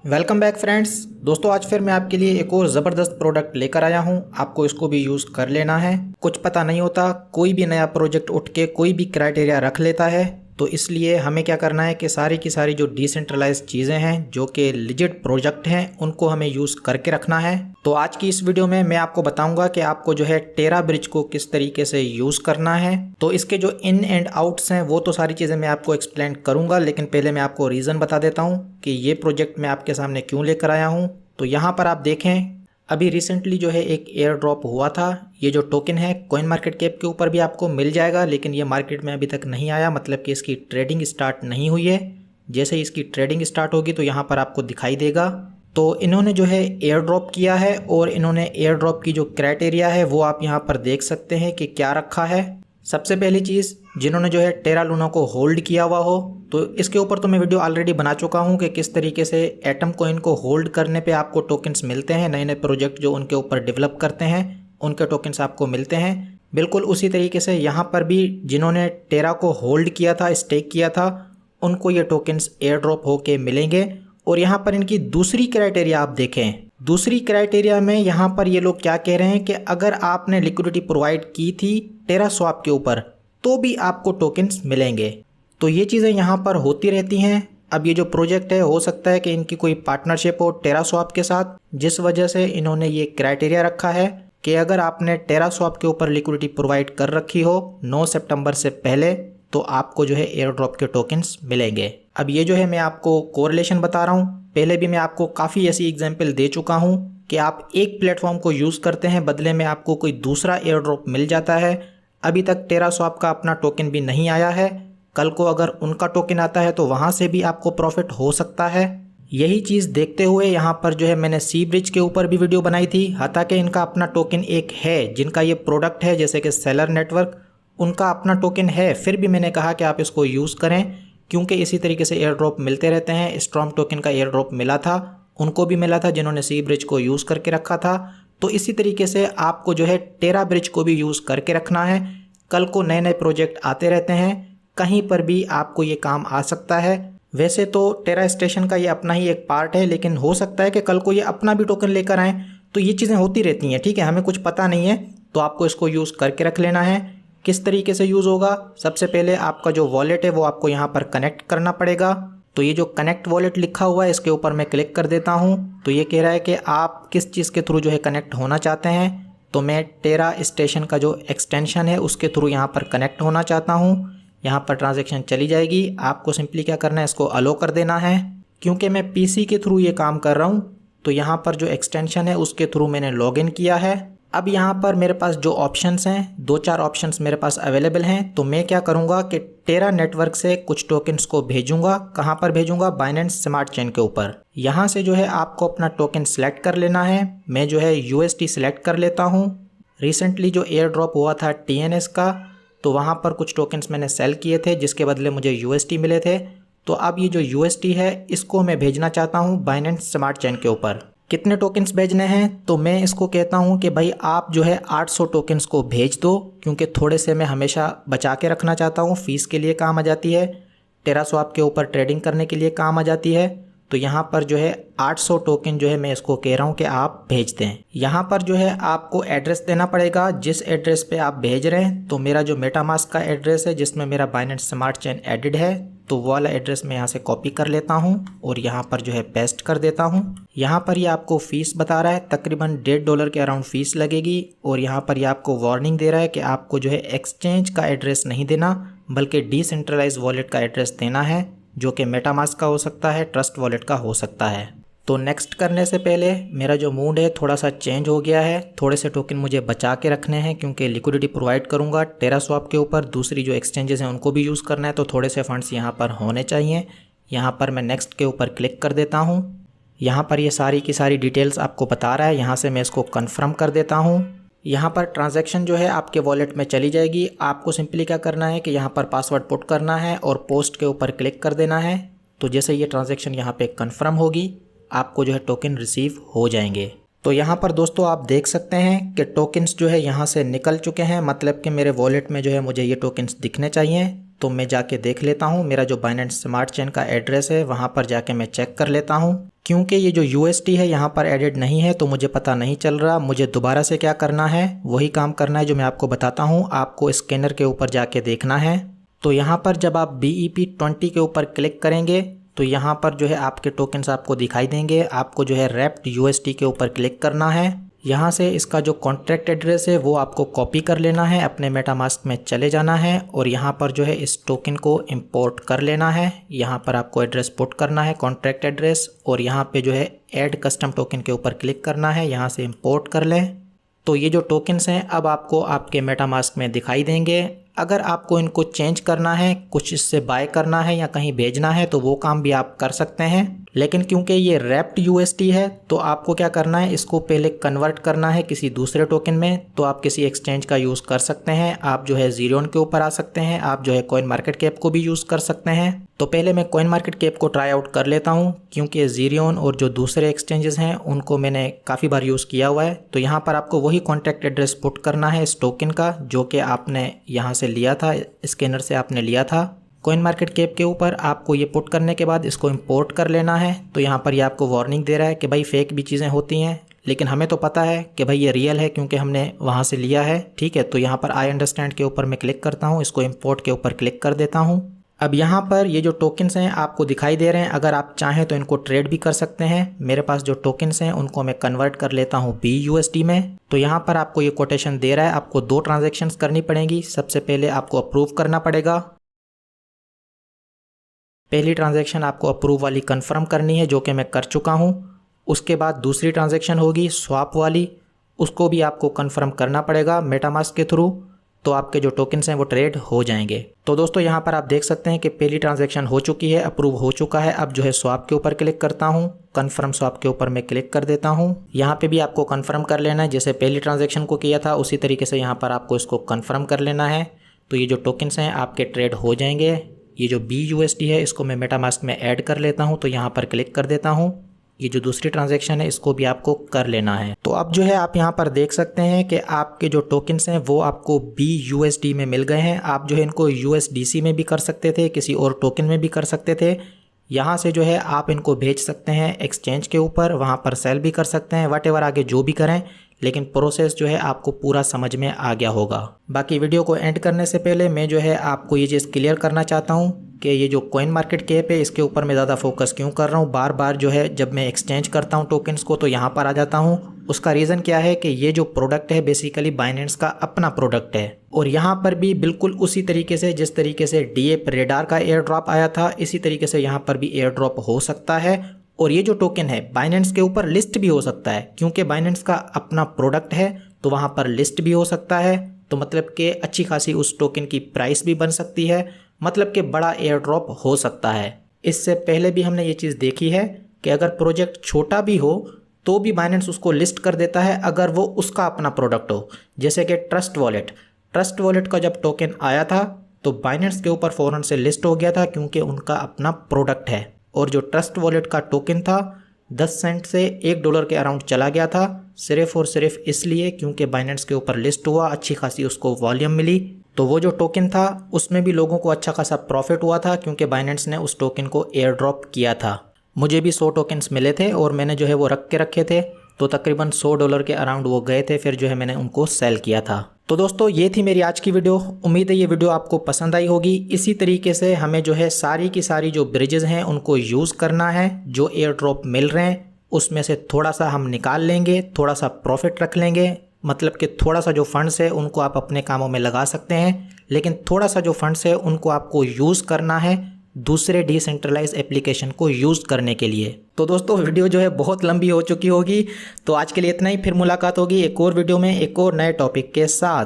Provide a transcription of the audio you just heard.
Welcome back friends. दोस्तों आज फिर मैं आपके लिए एक और ज़बरदस्त प्रोडक्ट लेकर आया हूं। आपको इसको भी यूज़ कर लेना है। कुछ पता नहीं होता, कोई भी नया प्रोजेक्ट उठ के कोई भी क्राइटेरिया रख लेता है, तो इसलिए हमें क्या करना है कि सारी की सारी जो डिसेंट्रलाइज चीज़ें हैं, जो कि लिजिट प्रोजेक्ट हैं, उनको हमें यूज़ करके रखना है। तो आज की इस वीडियो में मैं आपको बताऊंगा कि आपको जो है टेरा ब्रिज को किस तरीके से यूज़ करना है। तो इसके जो इन एंड आउट्स हैं वो तो सारी चीज़ें मैं आपको एक्सप्लेन करूंगा, लेकिन पहले मैं आपको रीज़न बता देता हूँ कि ये प्रोजेक्ट मैं आपके सामने क्यों लेकर आया हूँ। तो यहाँ पर आप देखें, अभी रिसेंटली जो है एक एयर ड्रॉप हुआ था। ये जो टोकन है कॉइन मार्केट कैप के ऊपर भी आपको मिल जाएगा, लेकिन ये मार्केट में अभी तक नहीं आया, मतलब कि इसकी ट्रेडिंग स्टार्ट नहीं हुई है। जैसे ही इसकी ट्रेडिंग स्टार्ट होगी तो यहाँ पर आपको दिखाई देगा। तो इन्होंने जो है एयर ड्रॉप किया है और इन्होंने एयर ड्रॉप की जो क्राइटेरिया है वो आप यहाँ पर देख सकते हैं कि क्या रखा है। सबसे पहली चीज़, जिन्होंने जो है टेरा लूना को होल्ड किया हुआ हो, तो इसके ऊपर तो मैं वीडियो ऑलरेडी बना चुका हूँ कि किस तरीके से एटम कॉइन को होल्ड करने पे आपको टोकन्स मिलते हैं। नए नए प्रोजेक्ट जो उनके ऊपर डेवलप करते हैं उनके टोकन्स आपको मिलते हैं। बिल्कुल उसी तरीके से यहाँ पर भी जिन्होंने टेरा को होल्ड किया था, स्टेक किया था, उनको ये टोकन्स एयर ड्रॉप होके मिलेंगे। और यहाँ पर इनकी दूसरी क्राइटेरिया आप देखें, दूसरी क्राइटेरिया में यहाँ पर ये लोग क्या कह रहे हैं कि अगर आपने लिक्विडिटी प्रोवाइड की थी टेरा स्वैप के ऊपर तो भी आपको टोकन्स मिलेंगे। तो ये चीज़ें यहाँ पर होती रहती हैं। अब ये जो प्रोजेक्ट है हो सकता है कि इनकी कोई पार्टनरशिप हो टेरा स्वैप के साथ, जिस वजह से इन्होंने ये क्राइटेरिया रखा है कि अगर आपने टेरा स्वैप के ऊपर लिक्विडिटी प्रोवाइड कर रखी हो 9 सितंबर से पहले तो आपको जो है एयर ड्रॉप के टोकन्स मिलेंगे। अब ये जो है मैं आपको कोरिलेशन बता रहा हूँ, पहले भी मैं आपको काफ़ी ऐसी एग्जांपल दे चुका हूँ कि आप एक प्लेटफॉर्म को यूज़ करते हैं, बदले में आपको कोई दूसरा एयर ड्रॉप मिल जाता है। अभी तक टेरा स्वैप का अपना टोकन भी नहीं आया है, कल को अगर उनका टोकन आता है तो वहाँ से भी आपको प्रॉफिट हो सकता है। यही चीज़ देखते हुए यहाँ पर जो है मैंने सी ब्रिज के ऊपर भी वीडियो बनाई थी। हालांकि इनका अपना टोकन एक है, जिनका ये प्रोडक्ट है जैसे कि सेलर नेटवर्क, उनका अपना टोकन है, फिर भी मैंने कहा कि आप इसको यूज़ करें क्योंकि इसी तरीके से एयर ड्रॉप मिलते रहते हैं। स्ट्रॉम टोकन का एयर ड्रॉप मिला था, उनको भी मिला था जिन्होंने सी ब्रिज को यूज़ करके रखा था। तो इसी तरीके से आपको जो है टेरा ब्रिज को भी यूज़ करके रखना है। कल को नए नए प्रोजेक्ट आते रहते हैं, कहीं पर भी आपको ये काम आ सकता है। वैसे तो टेरा स्टेशन का ये अपना ही एक पार्ट है, लेकिन हो सकता है कि कल को ये अपना भी टोकन लेकर आएँ। तो ये चीज़ें होती रहती हैं, ठीक है, हमें कुछ पता नहीं है, तो आपको इसको यूज़ करके रख लेना है। किस तरीके से यूज़ होगा, सबसे पहले आपका जो वॉलेट है वो आपको यहाँ पर कनेक्ट करना पड़ेगा। तो ये जो कनेक्ट वॉलेट लिखा हुआ है इसके ऊपर मैं क्लिक कर देता हूँ। तो ये कह रहा है कि आप किस चीज़ के थ्रू जो है कनेक्ट होना चाहते हैं। तो मैं टेरा स्टेशन का जो एक्सटेंशन है उसके थ्रू यहाँ पर कनेक्ट होना चाहता हूँ। यहाँ पर ट्रांजैक्शन चली जाएगी, आपको सिंपली क्या करना है, इसको अलो कर देना है। क्योंकि मैं पीसी के थ्रू ये काम कर रहा हूँ तो यहाँ पर जो एक्सटेंशन है उसके थ्रू मैंने लॉगिन किया है। अब यहाँ पर मेरे पास जो ऑप्शंस हैं, 2-4 ऑप्शंस मेरे पास अवेलेबल हैं। तो मैं क्या करूँगा कि टेरा नेटवर्क से कुछ टोकन्स को भेजूंगा। कहाँ पर भेजूंगा, बाइनेंस स्मार्ट चेन के ऊपर। यहाँ से जो है आपको अपना टोकन सेलेक्ट कर लेना है। मैं जो है यूएसटी सेलेक्ट कर लेता हूँ। रिसेंटली जो एयर ड्रॉप हुआ था टीएनएस का, तो वहाँ पर कुछ टोकन्स मैंने सेल किए थे जिसके बदले मुझे यूएसटी मिले थे। तो अब ये जो यूएसटी है इसको मैं भेजना चाहता हूँ बाइनेंस स्मार्ट चेन के ऊपर। कितने टोकन्स भेजने हैं, तो मैं इसको कहता हूं कि भाई आप जो है 800 टोकन्स को भेज दो, क्योंकि थोड़े से मैं हमेशा बचा के रखना चाहता हूं। फीस के लिए काम आ जाती है, टेरा स्वैप के ऊपर ट्रेडिंग करने के लिए काम आ जाती है। तो यहाँ पर जो है 800 टोकन जो है मैं इसको कह रहा हूँ कि आप भेज दें। यहाँ पर जो है आपको एड्रेस देना पड़ेगा, जिस एड्रेस पे आप भेज रहे हैं। तो मेरा जो मेटामास्क का एड्रेस है जिसमें मेरा बाइनेंस स्मार्ट चेन एडिड है, तो वो वाला एड्रेस मैं यहाँ से कॉपी कर लेता हूँ और यहाँ पर जो है पेस्ट कर देता हूँ। यहाँ पर ये आपको फ़ीस बता रहा है, तकरीबन $1.5 के अराउंड फ़ीस लगेगी। और यहाँ पर ये आपको वार्निंग दे रहा है कि आपको जो है एक्सचेंज का एड्रेस नहीं देना, बल्कि डिसेंट्रलाइज वॉलेट का एड्रेस देना है, जो कि मेटामास्क का हो सकता है, ट्रस्ट वॉलेट का हो सकता है। तो नेक्स्ट करने से पहले मेरा जो मूड है थोड़ा सा चेंज हो गया है। थोड़े से टोकन मुझे बचा के रखने हैं क्योंकि लिक्विडिटी प्रोवाइड करूंगा टेरा स्वैप के ऊपर। दूसरी जो एक्सचेंजेस हैं उनको भी यूज़ करना है, तो थोड़े से फंड्स यहाँ पर होने चाहिए। यहाँ पर मैं नेक्स्ट के ऊपर क्लिक कर देता हूँ। यहाँ पर ये सारी की सारी डिटेल्स आपको बता रहा है, यहाँ से मैं इसको कन्फर्म कर देता हूँ। यहाँ पर ट्रांजैक्शन जो है आपके वॉलेट में चली जाएगी। आपको सिंपली क्या करना है कि यहाँ पर पासवर्ड पुट करना है और पोस्ट के ऊपर क्लिक कर देना है। तो जैसे ये ट्रांजैक्शन यहाँ पे कन्फर्म होगी, आपको जो है टोकन रिसीव हो जाएंगे। तो यहाँ पर दोस्तों आप देख सकते हैं कि टोकन्स जो है यहाँ से निकल चुके हैं, मतलब कि मेरे वॉलेट में जो है मुझे ये टोकन्स दिखने चाहिए। तो मैं जाके देख लेता हूँ। मेरा जो बाइनेंस स्मार्ट चेन का एड्रेस है वहाँ पर जाके मैं चेक कर लेता हूँ। क्योंकि ये जो UST है यहाँ पर एडेड नहीं है तो मुझे पता नहीं चल रहा। मुझे दोबारा से क्या करना है, वही काम करना है जो मैं आपको बताता हूँ। आपको स्कैनर के ऊपर जाके देखना है। तो यहाँ पर जब आप BEP20 के ऊपर क्लिक करेंगे तो यहाँ पर जो है आपके टोकन्स आपको दिखाई देंगे। आपको जो है रैप्ड UST के ऊपर क्लिक करना है। यहाँ से इसका जो कॉन्ट्रैक्ट एड्रेस है वो आपको कॉपी कर लेना है, अपने मेटामास्क में चले जाना है और यहाँ पर जो है इस टोकन को इंपोर्ट कर लेना है। यहाँ पर आपको एड्रेस पुट करना है, कॉन्ट्रैक्ट एड्रेस, और यहाँ पे जो है ऐड कस्टम टोकन के ऊपर क्लिक करना है। यहाँ से इंपोर्ट कर लें। तो ये जो टोकन्स हैं अब आपको आपके मेटामास्क में दिखाई देंगे। अगर आपको इनको चेंज करना है, कुछ इससे बाय करना है या कहीं भेजना है तो वो काम भी आप कर सकते हैं। लेकिन क्योंकि ये रैप्ड UST है तो आपको क्या करना है, इसको पहले कन्वर्ट करना है किसी दूसरे टोकन में। तो आप किसी एक्सचेंज का यूज़ कर सकते हैं। आप जो है ज़ीरोन के ऊपर आ सकते हैं, आप जो है कॉइन मार्केट कैप को भी यूज़ कर सकते हैं। तो पहले मैं कॉइन मार्केट कैप को ट्राई आउट कर लेता हूँ, क्योंकि ज़ीरोन और जो दूसरे एक्सचेंजेस हैं उनको मैंने काफ़ी बार यूज़ किया हुआ है। तो यहाँ पर आपको वही कॉन्टैक्ट एड्रेस पुट करना है इस टोकन का, जो कि आपने यहाँ से लिया था, स्कैनर से आपने लिया था। कॉइन मार्केट कैप के ऊपर आपको ये पुट करने के बाद इसको इंपोर्ट कर लेना है। तो यहाँ पर ये आपको वार्निंग दे रहा है कि भाई फेक भी चीज़ें होती हैं, लेकिन हमें तो पता है कि भाई ये रियल है क्योंकि हमने वहाँ से लिया है। ठीक है, तो यहाँ पर आई अंडरस्टैंड के ऊपर मैं क्लिक करता हूँ, इसको इंपोर्ट के ऊपर क्लिक कर देता हूँ। अब यहाँ पर ये जो टोकन्स हैं आपको दिखाई दे रहे हैं। अगर आप चाहें तो इनको ट्रेड भी कर सकते हैं। मेरे पास जो टोकन्स हैं उनको मैं कन्वर्ट कर लेता हूँ BUSD में। तो यहाँ पर आपको ये कोटेशन दे रहा है, आपको 2 ट्रांजैक्शंस करनी पड़ेंगी। सबसे पहले आपको अप्रूव करना पड़ेगा। पहली ट्रांजैक्शन आपको अप्रूव वाली कंफर्म करनी है, जो कि मैं कर चुका हूँ। उसके बाद दूसरी ट्रांजैक्शन होगी स्वैप वाली, उसको भी आपको कंफर्म करना पड़ेगा मेटामास्क के थ्रू। तो आपके जो टोकन्स हैं वो ट्रेड हो जाएंगे। तो दोस्तों यहाँ पर आप देख सकते हैं कि पहली ट्रांजैक्शन हो चुकी है, अप्रूव हो चुका है। अब जो है स्वैप के ऊपर क्लिक करता हूँ, कंफर्म स्वैप के ऊपर मैं क्लिक कर देता हूँ। यहाँ पे भी आपको कंफर्म कर लेना है, जैसे पहली ट्रांजैक्शन को किया था उसी तरीके से यहाँ पर आपको इसको कंफर्म कर लेना है। तो ये जो टोकन्स हैं आपके ट्रेड हो जाएंगे। ये जो BUSD है इसको मैं मेटामास्क में ऐड कर लेता हूँ, तो यहाँ पर क्लिक कर देता हूँ। ये जो दूसरी ट्रांजैक्शन है इसको भी आपको कर लेना है। तो अब जो है आप यहाँ पर देख सकते हैं कि आपके जो टोकन्स हैं वो आपको BUSD में मिल गए हैं। आप जो है इनको USDC में भी कर सकते थे, किसी और टोकन में भी कर सकते थे। यहाँ से जो है आप इनको भेज सकते हैं एक्सचेंज के ऊपर, वहाँ पर सेल भी कर सकते हैं, वटेवर आगे जो भी करें, लेकिन प्रोसेस जो है आपको पूरा समझ में आ गया होगा। बाकी वीडियो को एंड करने से पहले मैं जो है आपको ये चीज़ क्लियर करना चाहता हूँ कि ये जो कॉइन मार्केट कैप है इसके ऊपर मैं ज़्यादा फोकस क्यों कर रहा हूँ। बार बार जो है जब मैं एक्सचेंज करता हूँ टोकन्स को तो यहाँ पर आ जाता हूँ। उसका रीज़न क्या है कि ये जो प्रोडक्ट है बेसिकली बाइनेंस का अपना प्रोडक्ट है, और यहाँ पर भी बिल्कुल उसी तरीके से जिस तरीके से DApp रेडार का एयर ड्रॉप आया था, इसी तरीके से यहाँ पर भी एयर ड्रॉप हो सकता है। और ये जो टोकन है बाइनेंस के ऊपर लिस्ट भी हो सकता है, क्योंकि बाइनेंस का अपना प्रोडक्ट है तो वहाँ पर लिस्ट भी हो सकता है। तो मतलब कि अच्छी खासी उस टोकन की प्राइस भी बन सकती है, मतलब कि बड़ा एयर ड्रॉप हो सकता है। इससे पहले भी हमने ये चीज़ देखी है कि अगर प्रोजेक्ट छोटा भी हो तो भी बाइनेंस उसको लिस्ट कर देता है अगर वो उसका अपना प्रोडक्ट हो। जैसे कि ट्रस्ट वॉलेट का जब टोकन आया था तो बाइनेंस के ऊपर फ़ौरन से लिस्ट हो गया था, क्योंकि उनका अपना प्रोडक्ट है। और जो ट्रस्ट वॉलेट का टोकन था 10 सेंट से $1 के अराउंड चला गया था, सिर्फ और सिर्फ इसलिए क्योंकि बाइनेंस के ऊपर लिस्ट हुआ, अच्छी खासी उसको वॉल्यूम मिली। तो वो जो टोकन था उसमें भी लोगों को अच्छा खासा प्रॉफिट हुआ था, क्योंकि बाइनेंस ने उस टोकन को एयर ड्रॉप किया था। मुझे भी 100 टोकन्स मिले थे और मैंने जो है वो रख के रखे थे, तो तकरीबन $100 के अराउंड वो गए थे, फिर जो है मैंने उनको सेल किया था। तो दोस्तों ये थी मेरी आज की वीडियो। उम्मीद है ये वीडियो आपको पसंद आई होगी। इसी तरीके से हमें जो है सारी की सारी जो ब्रिजेज़ हैं उनको यूज़ करना है। जो एयर ड्रॉप मिल रहे हैं उसमें से थोड़ा सा हम निकाल लेंगे, थोड़ा सा प्रॉफिट रख लेंगे। मतलब कि थोड़ा सा जो फंड्स है उनको आप अपने कामों में लगा सकते हैं, लेकिन थोड़ा सा जो फंड्स है उनको आपको यूज़ करना है दूसरे डिसेंट्रलाइज एप्लीकेशन को यूज़ करने के लिए। तो दोस्तों वीडियो जो है बहुत लंबी हो चुकी होगी, तो आज के लिए इतना ही। फिर मुलाकात होगी एक और वीडियो में एक और नए टॉपिक के साथ।